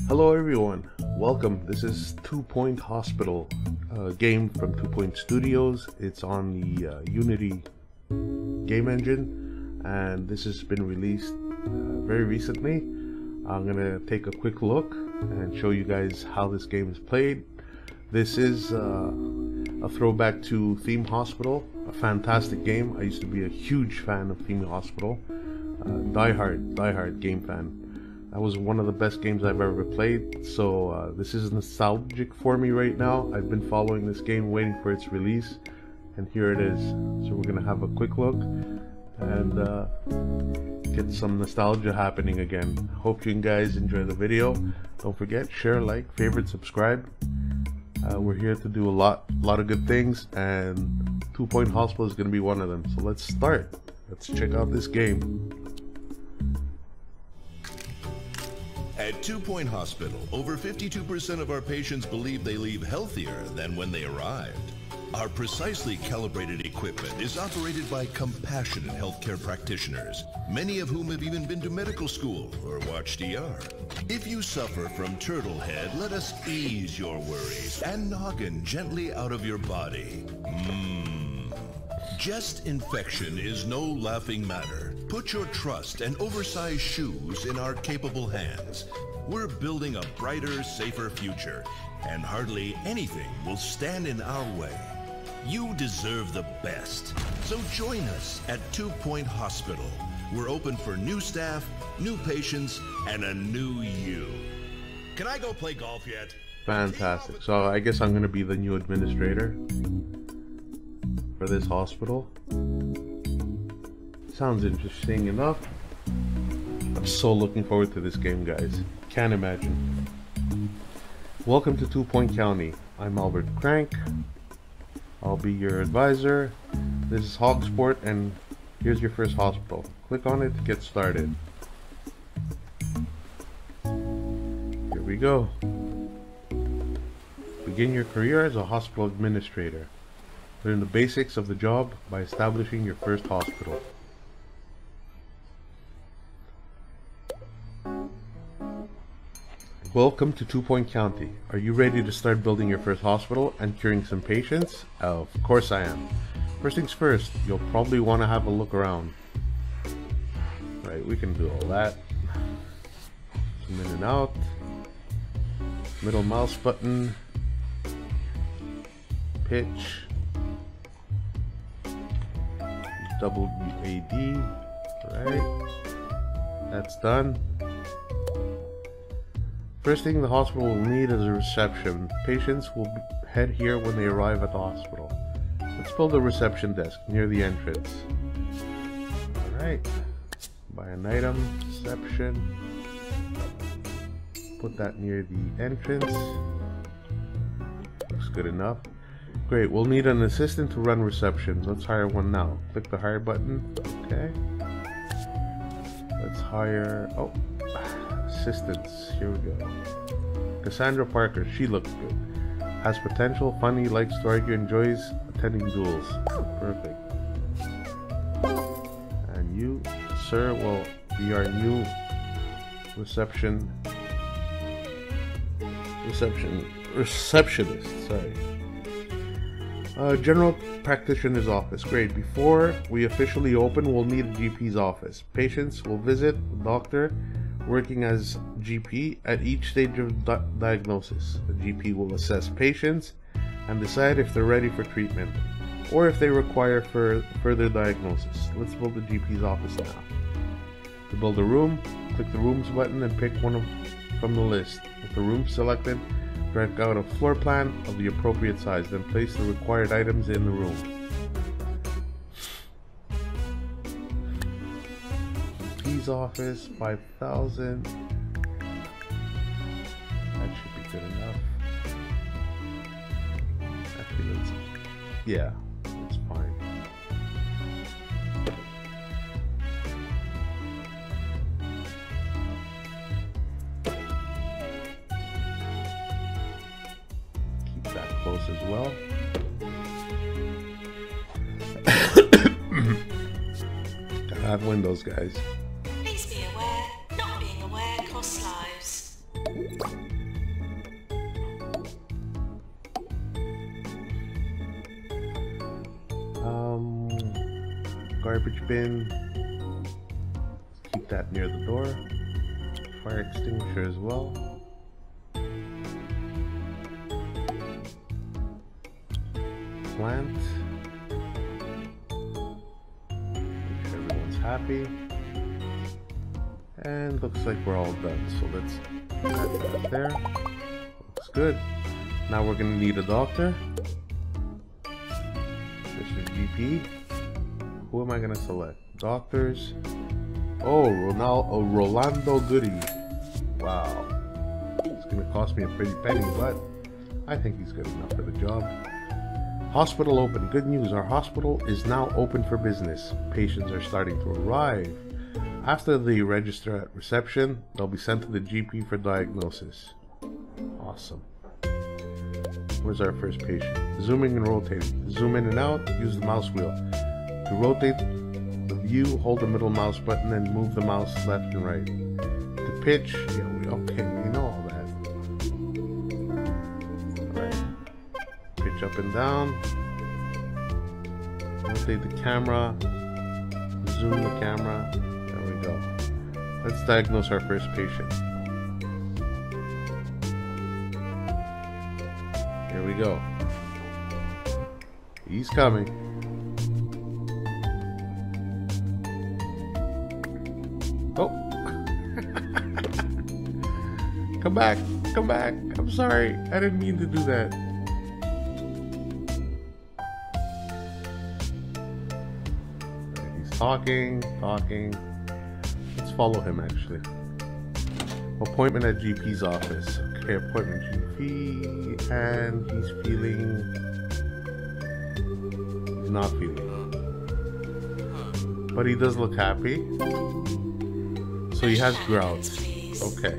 Hello everyone, welcome. This is 2 Point Hospital, a game from 2 Point Studios. It's on the Unity game engine, and this has been released very recently. I'm gonna take a quick look and show you guys how this game is played. This is a throwback to Theme Hospital, a fantastic game. I used to be a huge fan of Theme Hospital, diehard game fan. That was one of the best games I've ever played, so this is nostalgic for me right now. I've been following this game, waiting for its release, and here it is. So we're gonna have a quick look and get some nostalgia happening again. Hope you guys enjoy the video. Don't forget, share, like, favorite, subscribe. We're here to do a lot of good things, and 2 Point Hospital is gonna be one of them. So let's start. Let's check out this game. At 2 Point Hospital, over 52% of our patients believe they leave healthier than when they arrived. Our precisely calibrated equipment is operated by compassionate healthcare practitioners, many of whom have even been to medical school or watched ER. If you suffer from turtle head, let us ease your worries and noggin gently out of your body. Chest infection is no laughing matter. Put your trust and oversized shoes in our capable hands. We're building a brighter, safer future, and hardly anything will stand in our way. You deserve the best. So join us at 2 Point Hospital. We're open for new staff, new patients, and a new you. Can I go play golf yet? Fantastic. So I guess I'm going to be the new administrator for this hospital. Sounds interesting enough. I'm so looking forward to this game, guys. Can't imagine. Welcome to 2 Point County. I'm Albert Crank. I'll be your advisor. This is Hogsport, and here's your first hospital. Click on it to get started. Here we go. Begin your career as a hospital administrator. Learn the basics of the job by establishing your first hospital. Welcome to 2 Point County. Are you ready to start building your first hospital and curing some patients? Of course I am. First things first, you'll probably want to have a look around. Right, we can do all that. Zoom in and out. Middle mouse button. Pitch. WAD. Right. That's done. First thing the hospital will need is a reception. Patients will head here when they arrive at the hospital. Let's build a reception desk near the entrance. Alright. Buy an item, reception. Put that near the entrance. Looks good enough. Great, we'll need an assistant to run reception. Let's hire one now. Click the hire button. Okay. Let's hire... oh. Assistants. Here we go. Cassandra Parker. She looks good. Has potential, funny, likes to argue, enjoys attending duels. Perfect. And you, sir, will be our new receptionist. Sorry. General practitioner's office. Great. Before we officially open, we'll need a GP's office. Patients will visit the doctor working as GP at each stage of diagnosis. The GP will assess patients and decide if they're ready for treatment or if they require further diagnosis. Let's build the GP's office now. To build a room, click the rooms button and pick one from the list. With the room selected, drag out a floor plan of the appropriate size, then place the required items in the room. Office 5,000. That should be good enough. Actually, yeah, that's fine. Keep that close as well. Gotta have windows, guys. Please be aware, not being aware costs lives. garbage bin. Keep that near the door. Fire extinguisher as well. Plant. Make sure everyone's happy. And looks like we're all done. So let's add that there. Looks good. Now we're gonna need a doctor. Mr. GP. Who am I gonna select? Doctors. Oh, Rolando Goody. Wow. It's gonna cost me a pretty penny, but I think he's good enough for the job. Hospital open. Good news, our hospital is now open for business. Patients are starting to arrive. After they register at reception, they'll be sent to the GP for diagnosis. Awesome. Where's our first patient? Zooming and rotating. Zoom in and out, use the mouse wheel. To rotate the view, hold the middle mouse button and move the mouse left and right. To pitch, yeah, we know all that. Alright. Pitch up and down. Rotate the camera. Zoom the camera. There we go. Let's diagnose our first patient. Here we go. He's coming. Oh. Come back. Come back. I'm sorry. I didn't mean to do that. He's talking. Let's follow him actually. Appointment at GP's office. Okay, appointment GP, and he's not feeling. But he does look happy. So he has grout. Okay.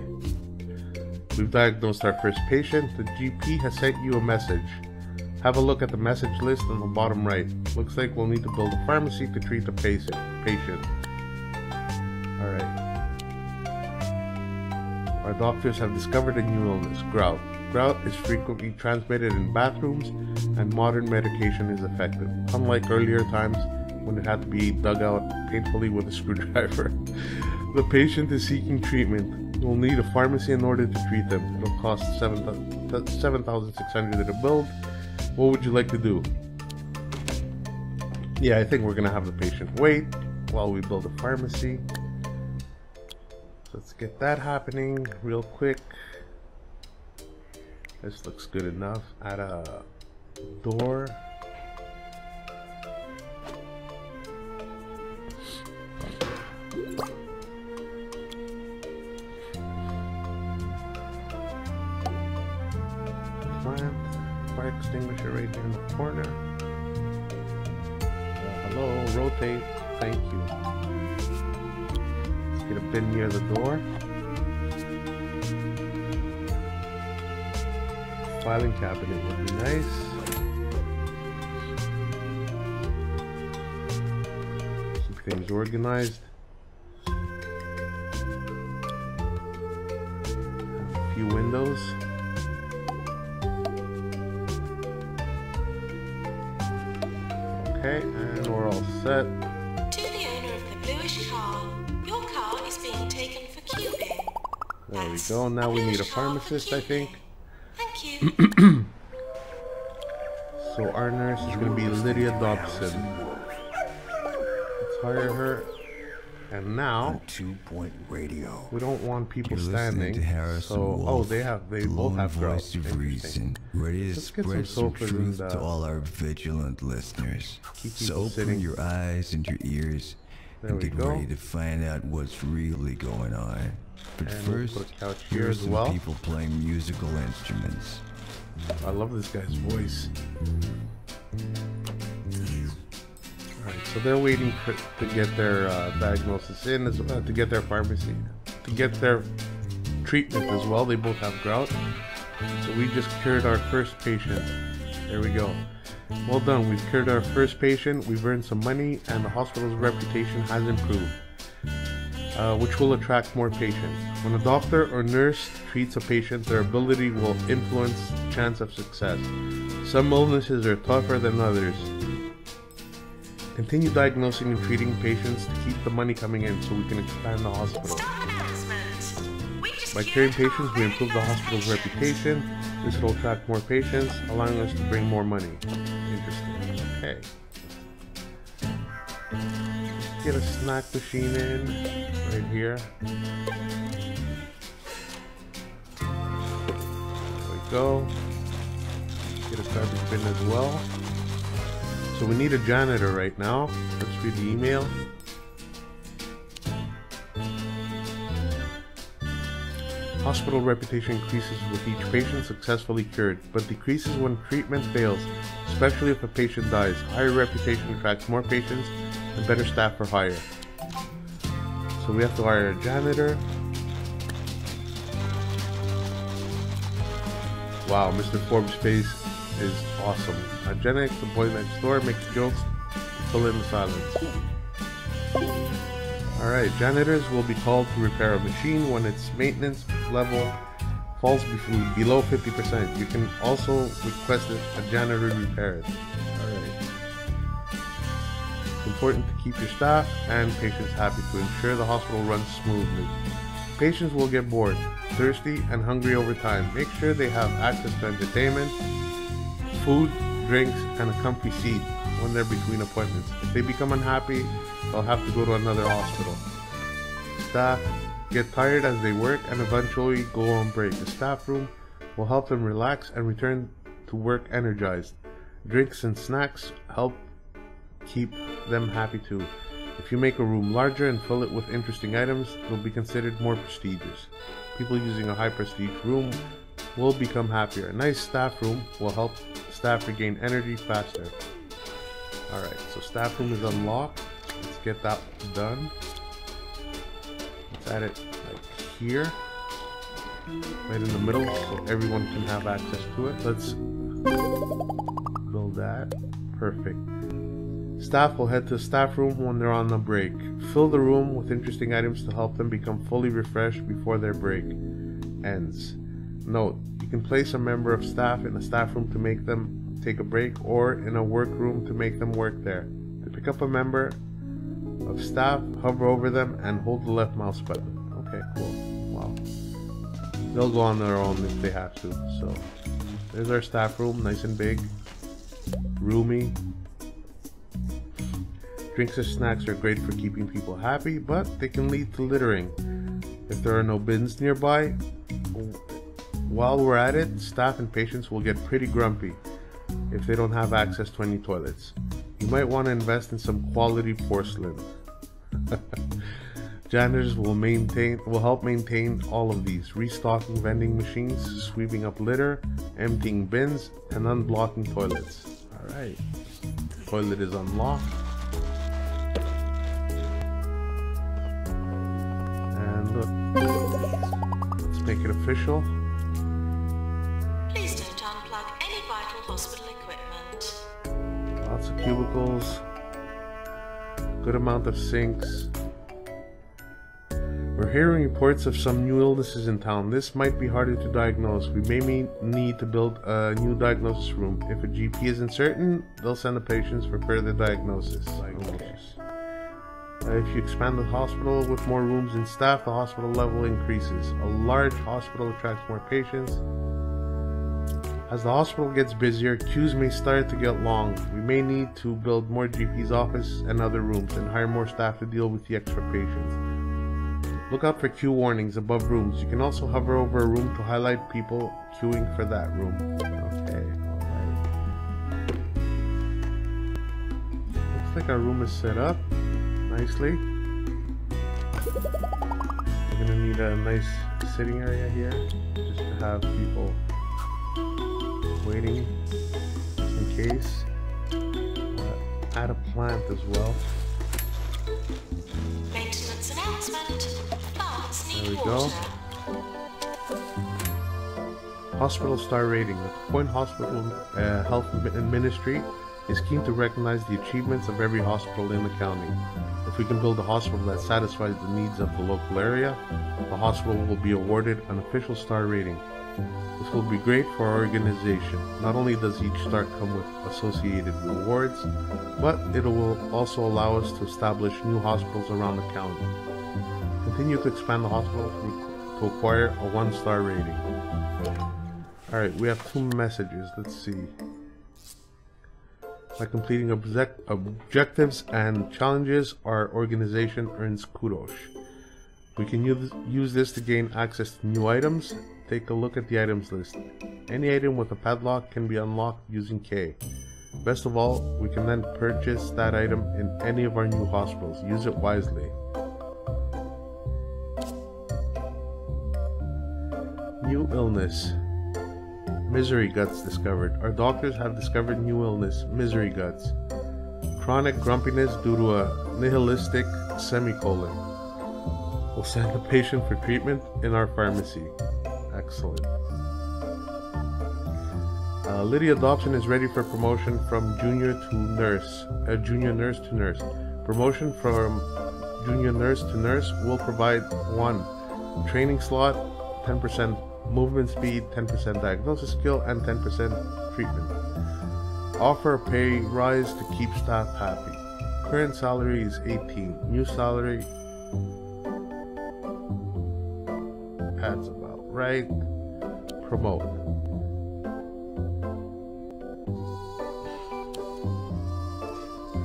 We've diagnosed our first patient. The GP has sent you a message. Have a look at the message list on the bottom right. Looks like we'll need to build a pharmacy to treat the patient. Alright. Our doctors have discovered a new illness, grout. Grout is frequently transmitted in bathrooms, and modern medication is effective. Unlike earlier times when it had to be dug out painfully with a screwdriver. The patient is seeking treatment. You'll need a pharmacy in order to treat them. It'll cost $7,600 to build. What would you like to do? Yeah, I think we're gonna have the patient wait while we build a pharmacy. Let's get that happening real quick. This looks good enough. Add a door. Plant. Fire extinguisher right here in the corner. Hello, rotate. Thank you. Get a bin near the door. Filing cabinet would be nice. Keep things organized. A few windows. Okay, and we're all set. To the owner of the bluish car, your car is being taken for cubing. There we go. Now we need a pharmacist, I think. Thank you. So our nurse is going to be Lydia Dobson. Let's hire her. And now, 2-point radio. we don't want people You're standing. To Harrison So, Wolf, they both have voice grout. of reason, ready to Let's get spread some some sofas truth and, to all our vigilant listeners. keep So people open sitting. your eyes and your ears There and we get go. ready to find out what's really going on. But And we'll first, put a couch here here are as some well. people playing musical instruments. I love this guy's voice. Alright, so they're waiting to get their diagnosis in, to get their pharmacy, to get their treatment as well. They both have grout. So we just cured our first patient. There we go. Well done, we've cured our first patient, we've earned some money, and the hospital's reputation has improved, which will attract more patients. When a doctor or nurse treats a patient, their ability will influence chance of success. Some illnesses are tougher than others. Continue diagnosing and treating patients to keep the money coming in so we can expand the hospital. Staff announcement. We just By curing patients, we improve the hospital's reputation. This will attract more patients, allowing us to bring more money. Interesting. Okay. Get a snack machine in right here. There we go. Get a garbage bin as well. So we need a janitor right now. Let's read the email. Hospital reputation increases with each patient successfully cured, but decreases when treatment fails, especially if a patient dies. Higher reputation attracts more patients and better staff are hired. So we have to hire a janitor. Wow, Mr. Forbes' face is awesome. Hygienic, the boy next door makes jokes to fill in the silence. Alright, janitors will be called to repair a machine when its maintenance level falls below 50%. You can also request a janitor repair it. Alright. It's important to keep your staff and patients happy to ensure the hospital runs smoothly. Patients will get bored, thirsty, and hungry over time. Make sure they have access to entertainment, food, drinks, and a comfy seat when they're between appointments. If they become unhappy, they'll have to go to another hospital. Staff get tired as they work and eventually go on break. The staff room will help them relax and return to work energized. Drinks and snacks help keep them happy too. If you make a room larger and fill it with interesting items, they'll be considered more prestigious. People using a high prestige room will become happier. A nice staff room will help staff regain energy faster. Alright, so staff room is unlocked. Let's get that done. Let's add it like here, right in the middle, so everyone can have access to it. Let's build that. Perfect. Staff will head to the staff room when they're on a break. Fill the room with interesting items to help them become fully refreshed before their break ends. Note, you can place a member of staff in a staff room to make them take a break, or in a work room to make them work there. To pick up a member of staff, hover over them and hold the left mouse button. Okay, cool. Wow. They'll go on their own if they have to. So, there's our staff room, nice and big, roomy. Drinks and snacks are great for keeping people happy, but they can lead to littering. If there are no bins nearby, while we're at it, staff and patients will get pretty grumpy if they don't have access to any toilets. You might want to invest in some quality porcelain. Janitors will help maintain all of these, restocking vending machines, sweeping up litter, emptying bins, and unblocking toilets. Alright, toilet is unlocked. Let's make it official. Please don't unplug any vital hospital equipment. Lots of cubicles. Good amount of sinks. We're hearing reports of some new illnesses in town. This might be harder to diagnose. We may need to build a new diagnosis room. If a GP isn't certain, they'll send the patients for further diagnosis. If you expand the hospital with more rooms and staff, the hospital level increases. A large hospital attracts more patients. As the hospital gets busier, queues may start to get long. We may need to build more GP's office and other rooms and hire more staff to deal with the extra patients. Look out for queue warnings above rooms. You can also hover over a room to highlight people queuing for that room. Okay, alright. Looks like our room is set up nicely. We're gonna need a nice sitting area here just to have people waiting in case. Add a plant as well. Maintenance announcement. Plants There need we go. water. Hospital star rating. The Point Hospital Health Ministry is keen to recognize the achievements of every hospital in the county. If we can build a hospital that satisfies the needs of the local area, the hospital will be awarded an official star rating. This will be great for our organization. Not only does each start come with associated rewards, but it will also allow us to establish new hospitals around the county. Continue to expand the hospital to acquire a 1-star rating. Alright, we have 2 messages. Let's see. By completing objectives and challenges, our organization earns kudos. We can use this to gain access to new items. Take a look at the items list. Any item with a padlock can be unlocked using K. Best of all, we can then purchase that item in any of our new hospitals. Use it wisely. New illness. Misery guts discovered. Our doctors have discovered new illness, misery guts. Chronic grumpiness due to a nihilistic semicolon. We'll send the patient for treatment in our pharmacy. Excellent. Lydia Dobson is ready for promotion from junior to nurse. Junior nurse to nurse. Promotion from junior nurse to nurse will provide 1 training slot, 10% movement speed, 10% diagnosis skill, and 10% treatment. Offer a pay rise to keep staff happy. Current salary is 18. New salary adds about right. Promote.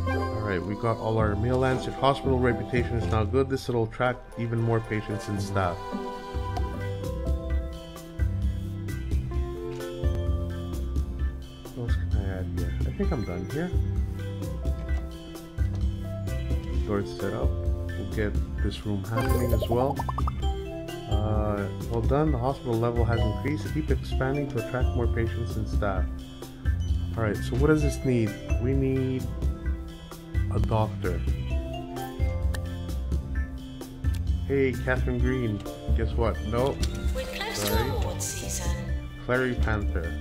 Alright, we got all our mail answered. Hospital reputation is now good. This will attract even more patients and staff. What else can I add here? I think I'm done here. Doors set up. We'll get this room happening as well. Well done. The hospital level has increased. Keep expanding to attract more patients and staff. Alright, so what does this need? We need a doctor. Hey, Catherine Green. Guess what? No. We're close to award season. Clary Panther.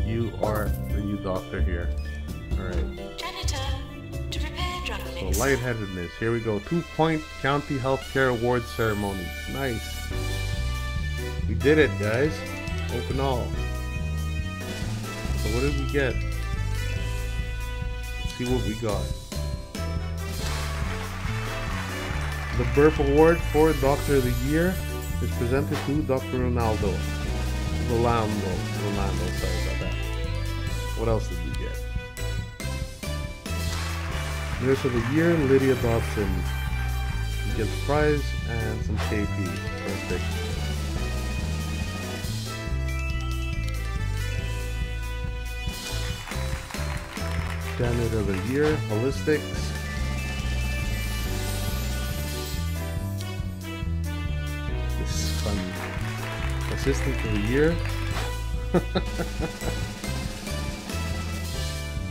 You are the new doctor here. Alright. Janitor, to prepare drug So mix. lightheadedness. Here we go. 2-point County Healthcare Award Ceremony. Nice. We did it, guys. Open all. So what did we get? Let's see what we got. The Burp Award for Doctor of the Year is presented to Dr. Rolando, sorry about that. What else did we get? Nurse of the Year, Lydia Dobson. You get the prize and some KP. Perfect. Janitor of the Year, Holistics. This is fun. Assistant of the Year.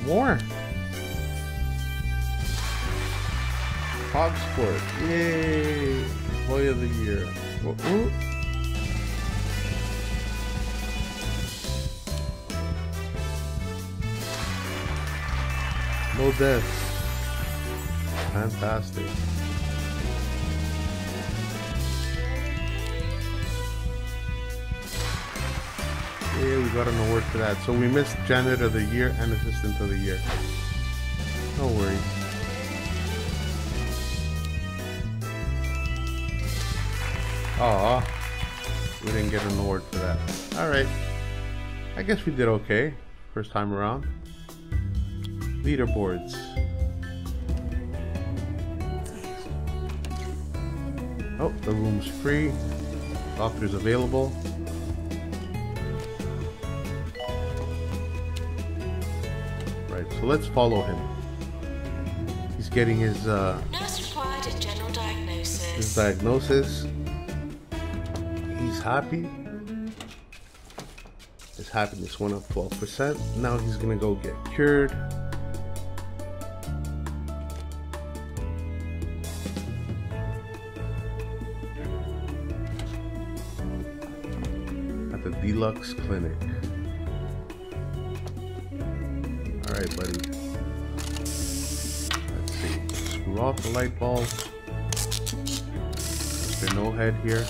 More. Hog Sport. Yay! Employee of the Year. Ooh. No deaths. Fantastic. Yeah, we got an award for that. So we missed Janitor of the Year and Assistant of the Year. No worries. Aw, we didn't get an award for that. Alright. I guess we did okay. First time around. Leaderboards. Oh, the room's free. Doctor's available. Right, so let's follow him. He's getting his Nurse required a general diagnosis. diagnosis. He's happy. His happiness went up 12%. Now he's gonna go get cured. At the Deluxe Clinic. Alright, buddy. Let's see. Screw off the light bulb. Mr. No Head here.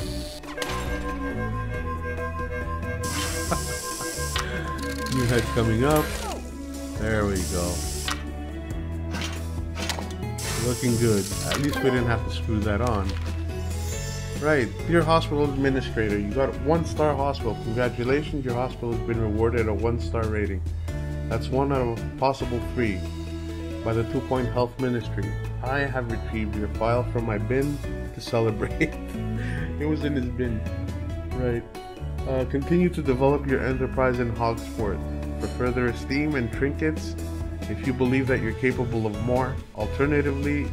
New head coming up. There we go. Looking good. At least we didn't have to screw that on. Right, dear hospital administrator, you got a 1-star hospital. Congratulations, your hospital has been rewarded a 1-star rating. That's 1 out of a possible 3 by the 2-Point Health Ministry. I have retrieved your file from my bin to celebrate. It was in his bin. Right. Continue to develop your enterprise in Hogsport for further esteem and trinkets if you believe that you're capable of more. Alternatively,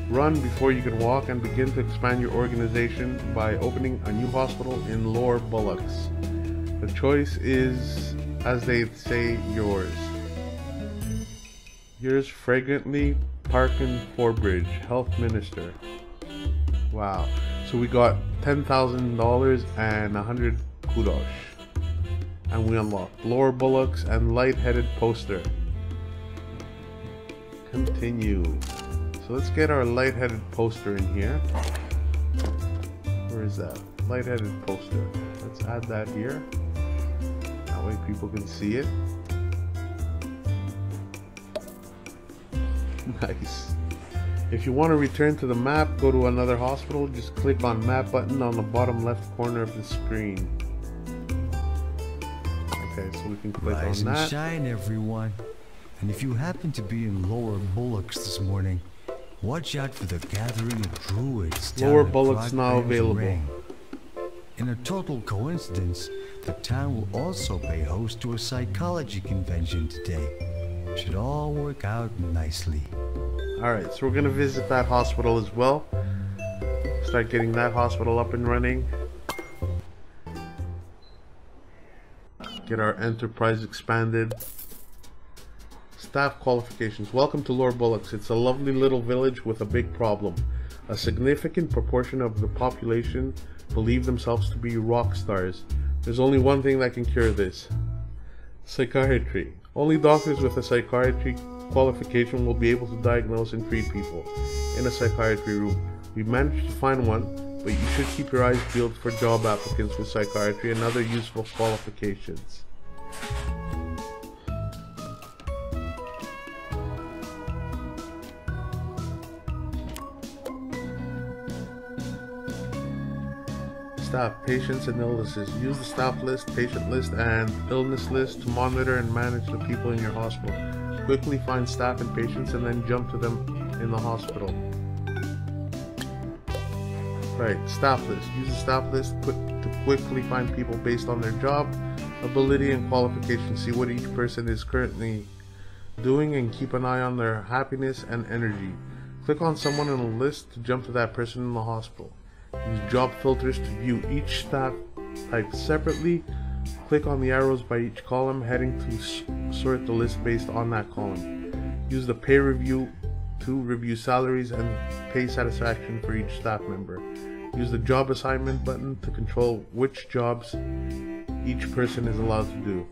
run before you can walk and begin to expand your organization by opening a new hospital in Lower Bullocks. The choice is, as they say, yours. Yours fragrantly, Parkin Forbridge, Health Minister. Wow. So we got $10,000 and 100 kudos. And we unlocked Lower Bullocks and Light-Headed Poster. Continue. So let's get our Light-Headed Poster in here. Where is that? Light-Headed Poster. Let's add that here. That way people can see it. Nice. If you want to return to the map, go to another hospital, just click on map button on the bottom left corner of the screen. Okay, so we can click Rise on that. and shine, everyone. And if you happen to be in Lower Bullocks this morning, watch out for the gathering of druids. Lower Bullocks now available. In a total coincidence, the town will also pay host to a psychology convention today. Should all work out nicely. Alright, so we're going to visit that hospital as well. Start getting that hospital up and running. Get our enterprise expanded. Staff qualifications. Welcome to Lower Bullocks. It's a lovely little village with a big problem. A significant proportion of the population believe themselves to be rock stars. There's only one thing that can cure this. Psychiatry. Only doctors with a psychiatry qualification will be able to diagnose and treat people in a psychiatry room. We've managed to find one, but you should keep your eyes peeled for job applicants with psychiatry and other useful qualifications. Staff, patients, and illnesses. Use the staff list, patient list, and illness list to monitor and manage the people in your hospital. Quickly find staff and patients and then jump to them in the hospital. Right, staff list. Use the staff list to quickly find people based on their job, ability, and qualifications. See what each person is currently doing and keep an eye on their happiness and energy. Click on someone in a list to jump to that person in the hospital. Use job filters to view each staff type separately. Click on the arrows by each column, heading to sort the list based on that column. Use the pay review to review salaries and pay satisfaction for each staff member. Use the job assignment button to control which jobs each person is allowed to do.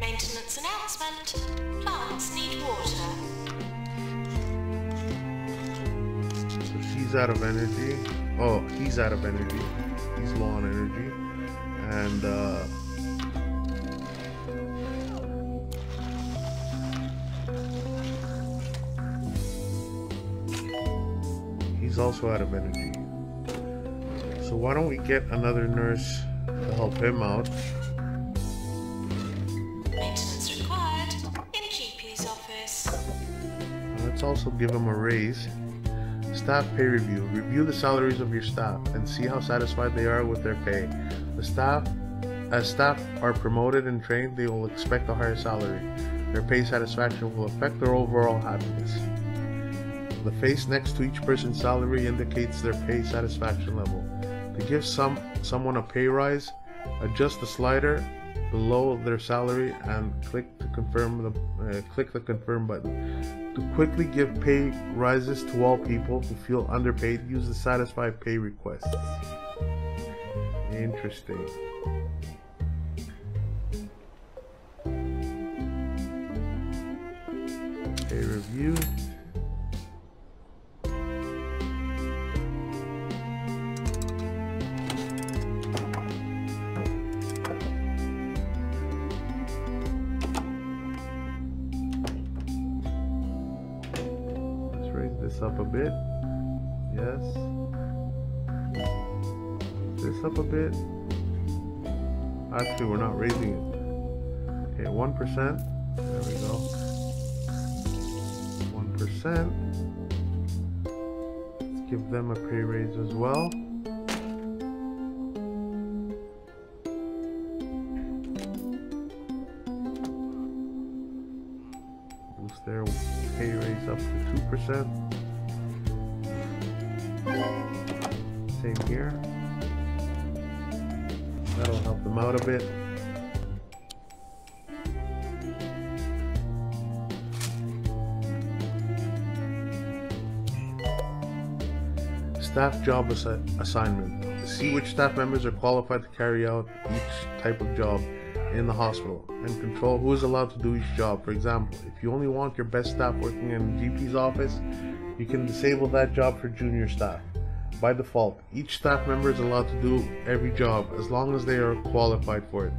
Maintenance announcement. Plants need water. She's out of energy. Oh, he's out of energy. He's low on energy. And he's also out of energy. So why don't we get another nurse to help him out? Maintenance required in GP's office. Let's also give him a raise. Staff pay review. Review the salaries of your staff and see how satisfied they are with their pay. As staff are promoted and trained, they will expect a higher salary. Their pay satisfaction will affect their overall happiness. The face next to each person's salary indicates their pay satisfaction level. To give someone a pay rise, adjust the slider below their salary and click the confirm button. To quickly give pay rises to all people who feel underpaid, use the satisfy pay requests. Interesting. Pay review. this up a bit. Yes. This up a bit. Actually, we're not raising it. Okay, 1%. There we go. 1%. Let's give them a pay raise as well. Boost their pay raise up to 2%. Same here. That'll help them out a bit. Staff job assignment. See which staff members are qualified to carry out each type of job in the hospital and control who is allowed to do each job. For example, if you only want your best staff working in the GP's office, you can disable that job for junior staff. By default, each staff member is allowed to do every job as long as they are qualified for it.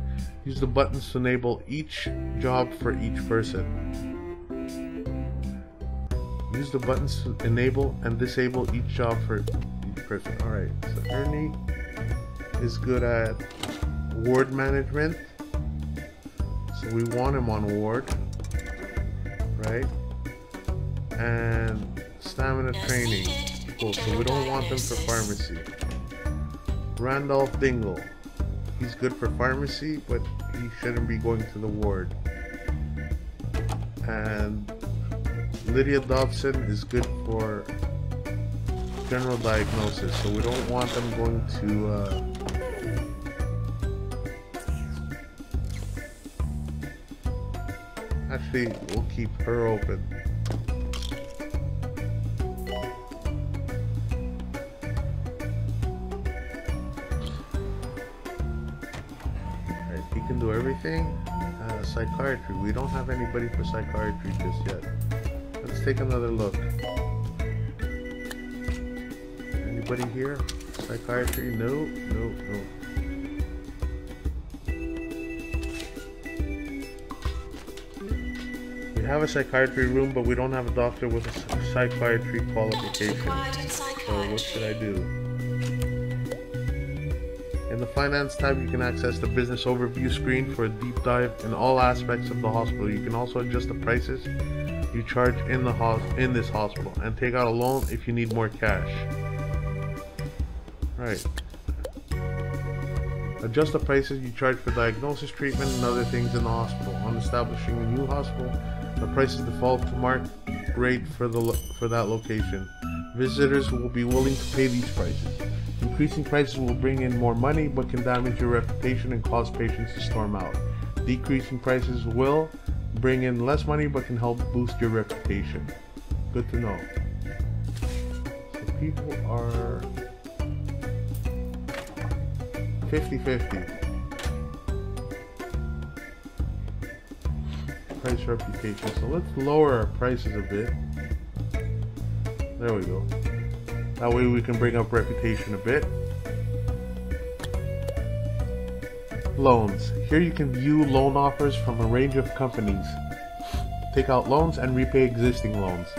Use the buttons to enable each job for each person. Use the buttons to enable and disable each job for each person. Alright, so Ernie is good at ward management. So we want him on ward, right? And stamina training. Cool, so we don't want him for pharmacy. Randolph Dingle. He's good for pharmacy, but he shouldn't be going to the ward. And Lydia Dobson is good for general diagnosis, so we don't want them going to actually, we'll keep her open. Alright, he can do everything. Psychiatry, we don't have anybody for psychiatry just yet. Let's take another look. Anybody here? Psychiatry? No, no, no. We have a psychiatry room, but we don't have a doctor with a psychiatry qualification. So what should I do? In the Finance tab, you can access the Business Overview screen for a deep dive in all aspects of the hospital. You can also adjust the prices you charge in this hospital and take out a loan if you need more cash. Right. Adjust the prices you charge for diagnosis, treatment, and other things in the hospital. On establishing a new hospital, the prices default to market rate for that location. Visitors will be willing to pay these prices. Increasing prices will bring in more money but can damage your reputation and cause patients to storm out. Decreasing prices will bring in less money but can help boost your reputation. Good to know. So people are 50-50. Price reputation. So let's lower our prices a bit. There we go. That way we can bring up reputation a bit. Loans. Here you can view loan offers from a range of companies. Take out loans and repay existing loans.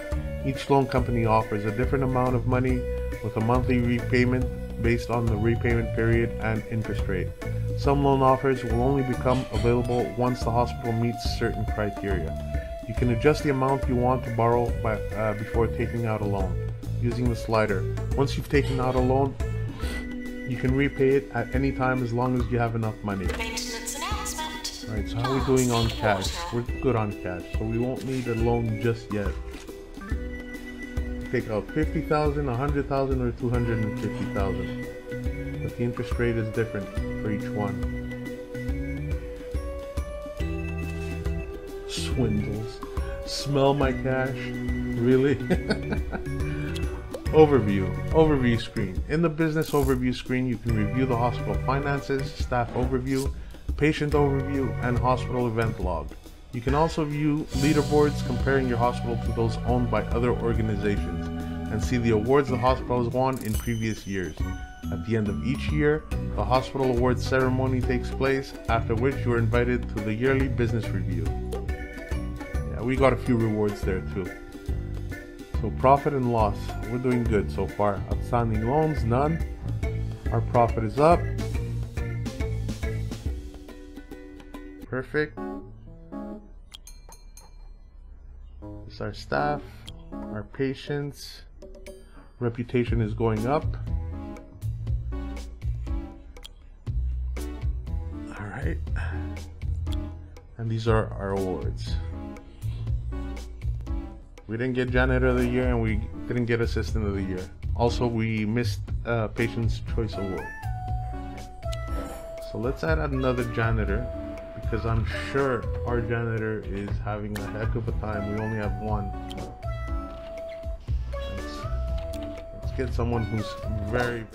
Each loan company offers a different amount of money with a monthly repayment based on the repayment period and interest rate. Some loan offers will only become available once the hospital meets certain criteria. You can adjust the amount you want to borrow before taking out a loan using the slider. Once you've taken out a loan, you can repay it at any time as long as you have enough money. Alright, so how are we doing on cash? We're good on cash, so we won't need a loan just yet. Take out 50,000, 100,000, or 250,000. But the interest rate is different for each one. Swindles. Smell my cash? Really? Overview screen. In the business overview screen, you can review the hospital finances, staff overview, patient overview, and hospital event log. You can also view leaderboards comparing your hospital to those owned by other organizations and see the awards the hospital has won in previous years. At the end of each year, the hospital awards ceremony takes place, after which you are invited to the yearly business review. Yeah, we got a few rewards there too. So profit and loss, we're doing good so far. Outstanding loans, none. Our profit is up. Perfect. This is our staff, our patients. Reputation is going up. Alright. And these are our awards. We didn't get Janitor of the Year and we didn't get Assistant of the Year. Also, we missed Patient's Choice Award. So let's add another janitor, because I'm sure our janitor is having a heck of a time. We only have one. Let's get someone who's very...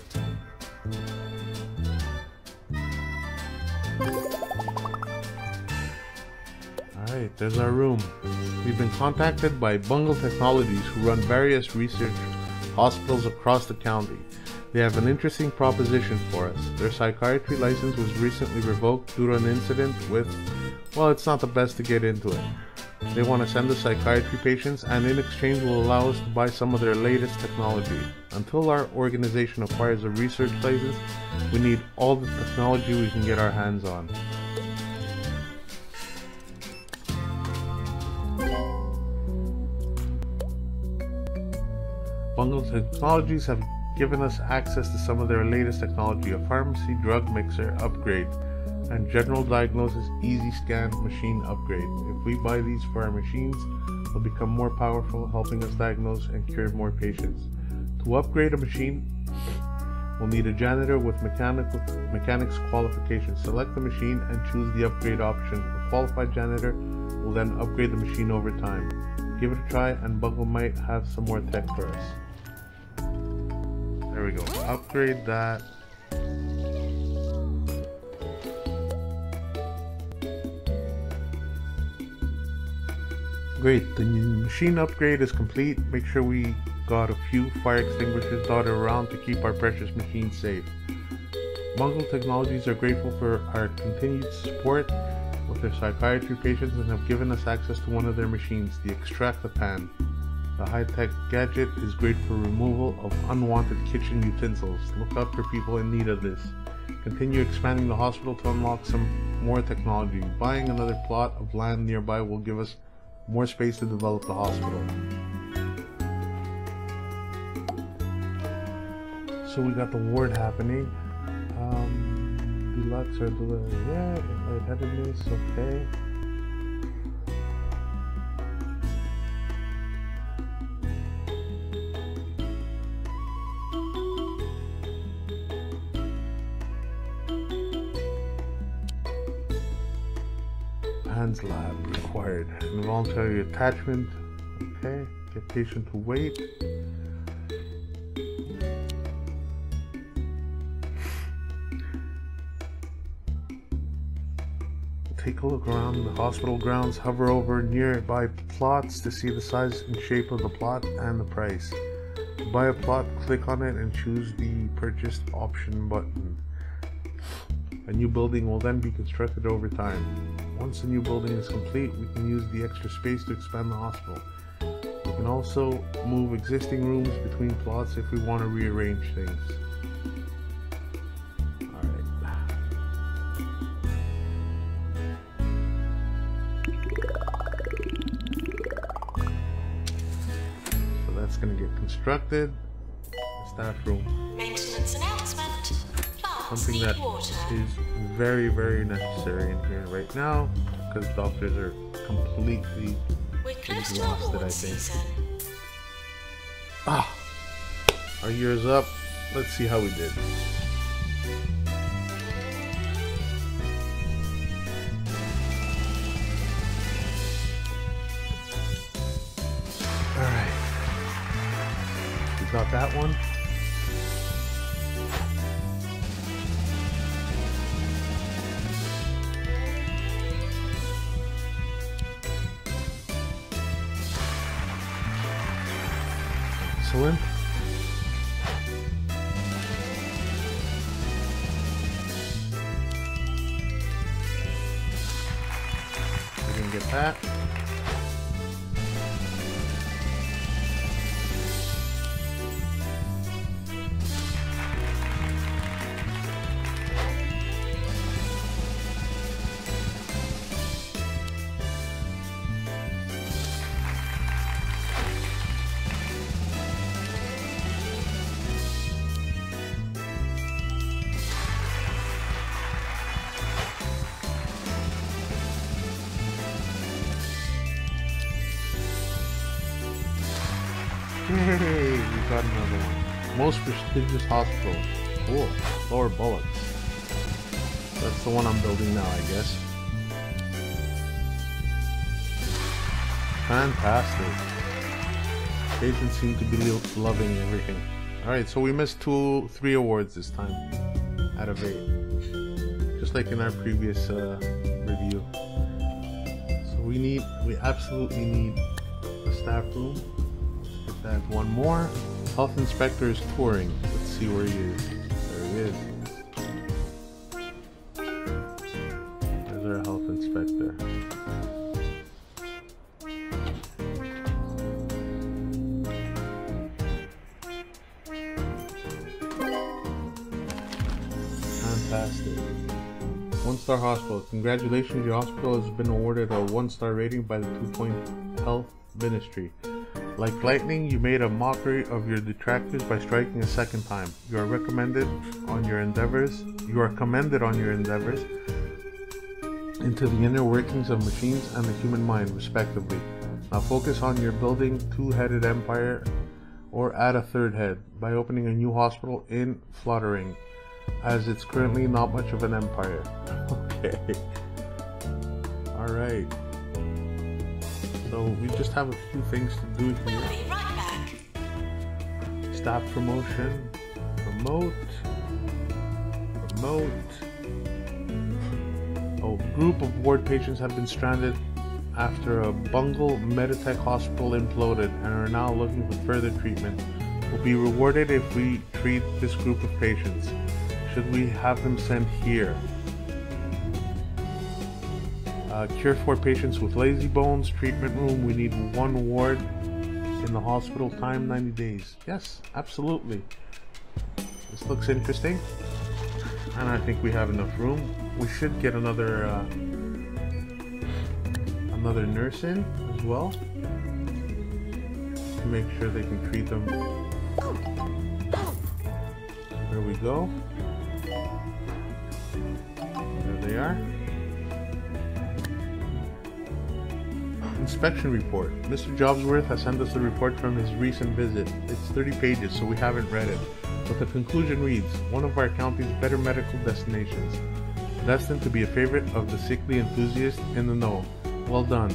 Alright, there's our room. We've been contacted by Bungle Technologies, who run various research hospitals across the county. They have an interesting proposition for us. Their psychiatry license was recently revoked due to an incident with, well, it's not the best to get into it. They want to send us psychiatry patients, and in exchange will allow us to buy some of their latest technology. Until our organization acquires a research license, we need all the technology we can get our hands on. Bungle Technologies have given us access to some of their latest technology, a pharmacy drug mixer upgrade, and general diagnosis easy scan machine upgrade. If we buy these for our machines, they'll become more powerful, helping us diagnose and cure more patients. To upgrade a machine, we'll need a janitor with mechanics qualifications. Select the machine and choose the upgrade option. A qualified janitor will then upgrade the machine over time. Give it a try and Bungle might have some more tech for us. There we go. Upgrade that. Great, the machine upgrade is complete. Make sure we got a few fire extinguishers dotted around to keep our precious machines safe. Bungle Technologies are grateful for our continued support with their psychiatry patients and have given us access to one of their machines, the Extract-A-Pan. The high-tech gadget is great for removal of unwanted kitchen utensils. Look out for people in need of this. Continue expanding the hospital to unlock some more technology. Buying another plot of land nearby will give us more space to develop the hospital. So we got the ward happening. Deluxe or delivery, yeah, lightheadedness, okay. Hands lab required. Involuntary attachment, okay. Get patient to wait. Take a look around the hospital grounds, hover over nearby plots to see the size and shape of the plot and the price. To buy a plot, click on it and choose the purchased option button. A new building will then be constructed over time. Once the new building is complete, we can use the extra space to expand the hospital. We can also move existing rooms between plots if we want to rearrange things. Going to get constructed. Staff room. Maintenance announcement. Plants Something need that water. is very, very necessary in here right now, because doctors are completely We're close to exhausted, award I think. season. Our year is up. Let's see how we did. Got that one. Excellent. We didn't get that. Yay! We got another one. Most prestigious hospital. Cool. Lower Bullocks. That's the one I'm building now, I guess. Fantastic. Patients seem to be loving everything. Alright, so we missed 3 awards this time out of 8. Just like in our previous review. So we absolutely need a staff room. Let's get that one more. Health inspector is touring. Let's see where he is. There he is. There's our health inspector. Fantastic. 1-star hospital. Congratulations, your hospital has been awarded a 1-star rating by the 2-Point Health Ministry. Like lightning, you made a mockery of your detractors by striking a second time. You are commended on your endeavors into the inner workings of machines and the human mind, respectively. Now focus on your building 2-headed empire, or add a 3rd head, by opening a new hospital in Flottering, as it's currently not much of an empire. Okay. Alright. So we just have a few things to do here. We'll be right back. Staff promotion. Promote. Oh, group of ward patients have been stranded after a bungle Meditech hospital imploded and are now looking for further treatment. Will be rewarded if we treat this group of patients. Should we have them sent here? Cure 4 patients with lazy bones. Treatment room. We need 1 ward in the hospital. Time 90 days. Yes, absolutely. This looks interesting. And I think we have enough room. We should get another nurse in as well to make sure they can treat them. There we go. There they are. Inspection report. Mr. Jobsworth has sent us a report from his recent visit. It's 30 pages, so we haven't read it. But the conclusion reads, one of our county's better medical destinations, destined to be a favorite of the sickly enthusiast in the know. Well done.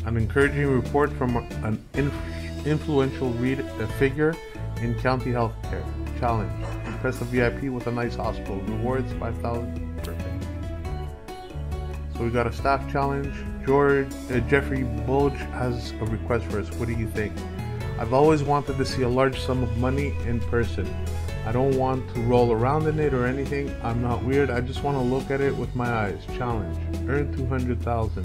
An encouraging report from an influential figure in county healthcare. Challenge. Impress a VIP with a nice hospital. Rewards 5,000. Perfect. So we got a staff challenge. Jeffrey Bulge has a request for us. What do you think? I've always wanted to see a large sum of money in person. I don't want to roll around in it or anything. I'm not weird. I just want to look at it with my eyes. Challenge. Earn 200,000.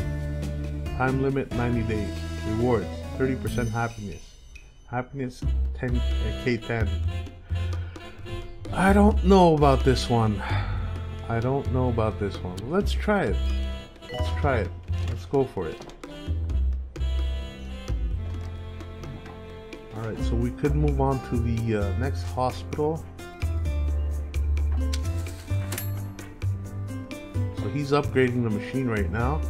Time limit 90 days. Rewards 30% happiness. Happiness 10K10. I don't know about this one. Let's try it. Let's go for it. Alright, so we could move on to the next hospital. So he's upgrading the machine right now.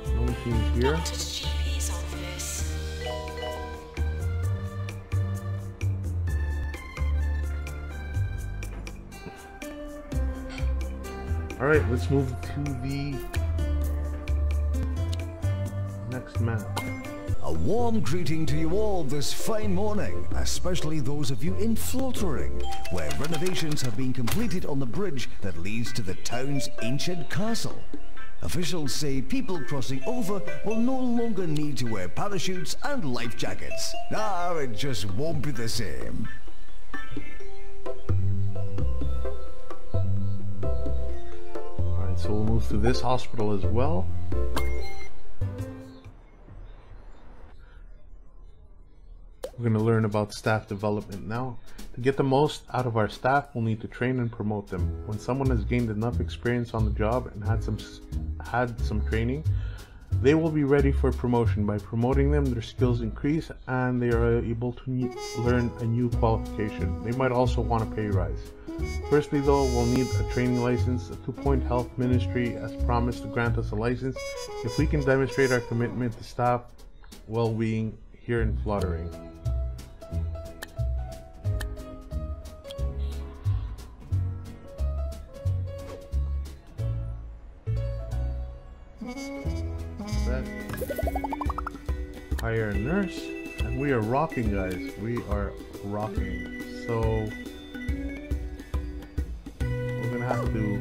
No machines here. Doctor's GP's office. Alright, let's move to the next map. A warm greeting to you all this fine morning, especially those of you in Flottering, where renovations have been completed on the bridge that leads to the town's ancient castle. Officials say people crossing over will no longer need to wear parachutes and life jackets. It just won't be the same. Alright, so we'll move to this hospital as well. We're going to learn about staff development now. To get the most out of our staff, we'll need to train and promote them. When someone has gained enough experience on the job and had some training, they will be ready for promotion. By promoting them, their skills increase and they are able to learn a new qualification. They might also want a pay rise. Firstly though, we'll need a training license. The 2-Point Health Ministry has promised to grant us a license if we can demonstrate our commitment to staff well-being here in fluttering. Hire a nurse, and we are rocking, guys. We are rocking. So we're gonna have to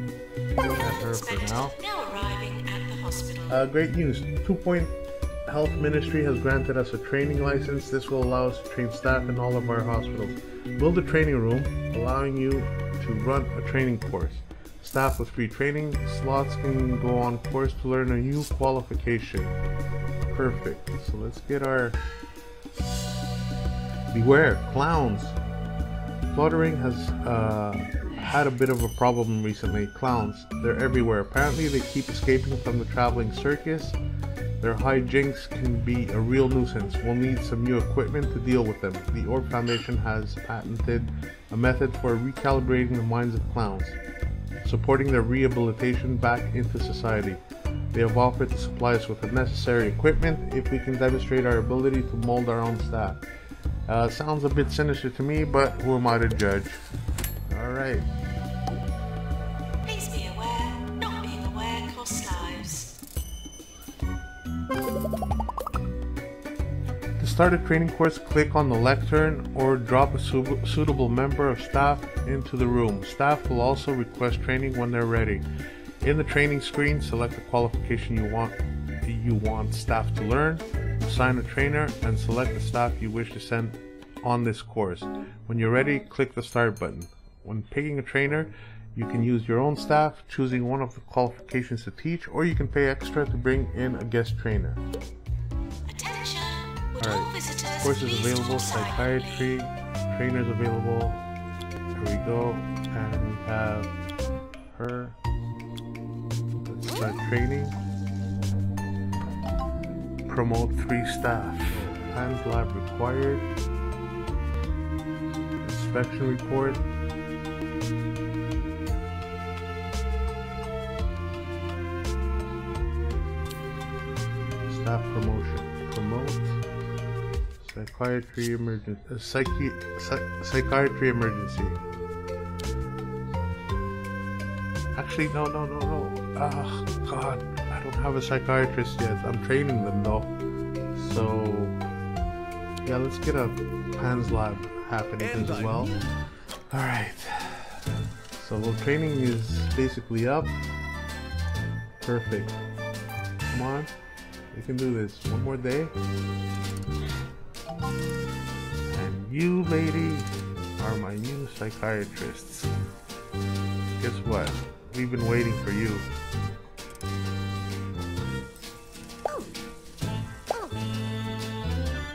look at her for now. Now arriving at the hospital. Great news. 2 Point Health Ministry has granted us a training license. This will allow us to train staff in all of our hospitals. Build a training room, allowing you to run a training course. Staff with free training slots can go on course to learn a new qualification. Perfect. So let's get our... Beware, clowns. Fluttering has had a bit of a problem recently. Clowns, they're everywhere. Apparently they keep escaping from the traveling circus. Their hijinks can be a real nuisance. We'll need some new equipment to deal with them. The Orb Foundation has patented a method for recalibrating the minds of clowns, supporting their rehabilitation back into society. They have offered to supply us with the necessary equipment if we can demonstrate our ability to mold our own staff. Sounds a bit sinister to me, but who am I to judge? Alright. Please be aware, not being aware costs lives. To start a training course, click on the lectern or drop a suitable member of staff into the room. Staff will also request training when they're ready. In the training screen, select the qualification you want staff to learn, assign a trainer, and select the staff you wish to send on this course. When you're ready, click the start button. When picking a trainer, you can use your own staff, choosing one of the qualifications to teach, or you can pay extra to bring in a guest trainer. Attention! Would all Alright, visitors courses please available, draw silently? psychiatry, trainers available. There we go, and we have her. Let's start training. Promote 3 staff. Hands lab required. Inspection report. Staff promotion. Promote. Psychiatry emergency. Psychiatry emergency. Actually, no. Ah, God. I don't have a psychiatrist yet. I'm training them though. So, yeah, let's get a hands lab happening as well. Alright. So, well, training is basically up. Perfect. Come on. We can do this. One more day. And you, lady, are my new psychiatrists. Guess what? We've been waiting for you.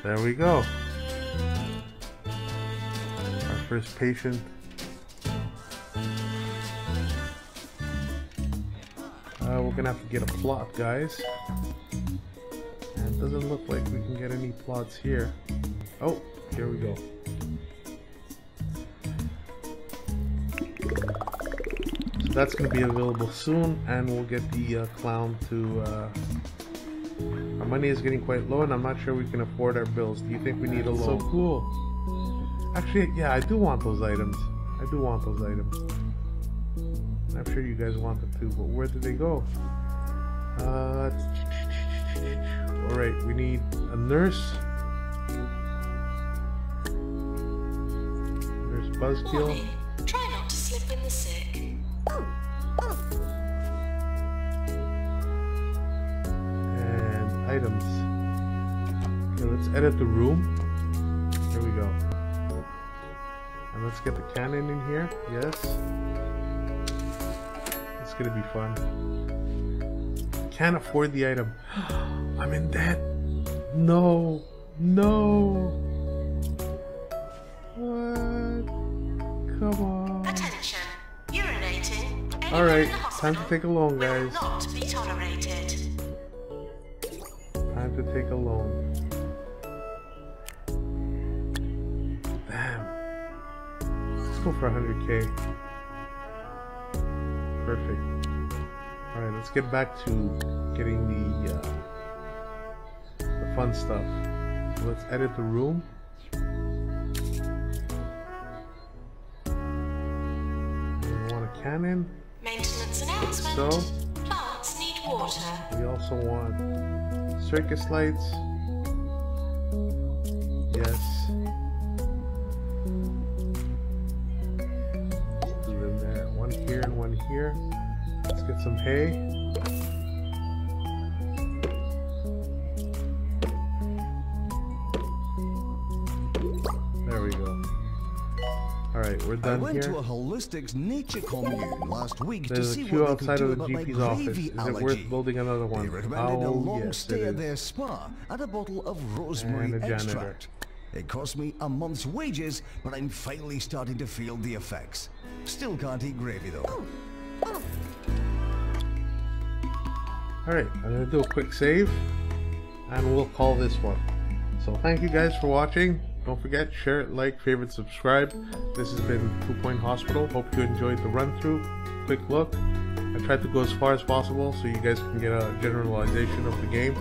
There we go. Our first patient. We're gonna have to get a plot, guys. And it doesn't look like we can get any plots here. Oh, here we go. So that's gonna be available soon, and we'll get the clown to... Our money is getting quite low, and I'm not sure we can afford our bills. Do you think we need a loan? So cool. Actually, yeah, I do want those items. I do want those items. I'm sure you guys want them too, but where did they go? Alright, we need a nurse. Nurse Buzzkill. Warning, try not to slip in the sick. And items. Okay, let's edit the room. Here we go. And let's get the cannon in here. Yes. It's gonna be fun. Can't afford the item. I'm in debt. No. No. What? Come on. Attention, urinating. Anyone Alright, in the hospital time to take a loan, will guys. not be tolerated. Time to take a loan. Damn. Let's go for 100k. Perfect. Alright, let's get back to getting the fun stuff. let's edit the room. We want a cannon. Maintenance announcement. So Plants need water. we also want circus lights. Yes. Do them there. One here and one here. Let's get some hay. There we go. Alright, we're done I went here. to a holistics nature commune last week to There's see a queue what they could outside do of the about my GP's office. gravy Is it allergy. worth building another one? They recommended a long yes, stay it at is. their spa and a bottle of rosemary And a janitor. extract. It cost me a month's wages, but I'm finally starting to feel the effects. Still can't eat gravy though. Alright, I'm gonna do a quick save and we'll call this one. So thank you guys for watching. Don't forget, share, like, favorite, subscribe. This has been 2 Point Hospital. Hope you enjoyed the run through. Quick look. I tried to go as far as possible so you guys can get a generalization of the game.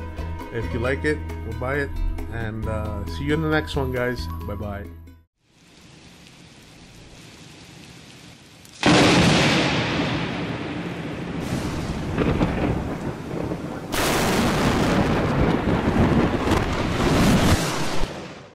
If you like it, we'll buy it. And see you in the next one, guys. Bye bye.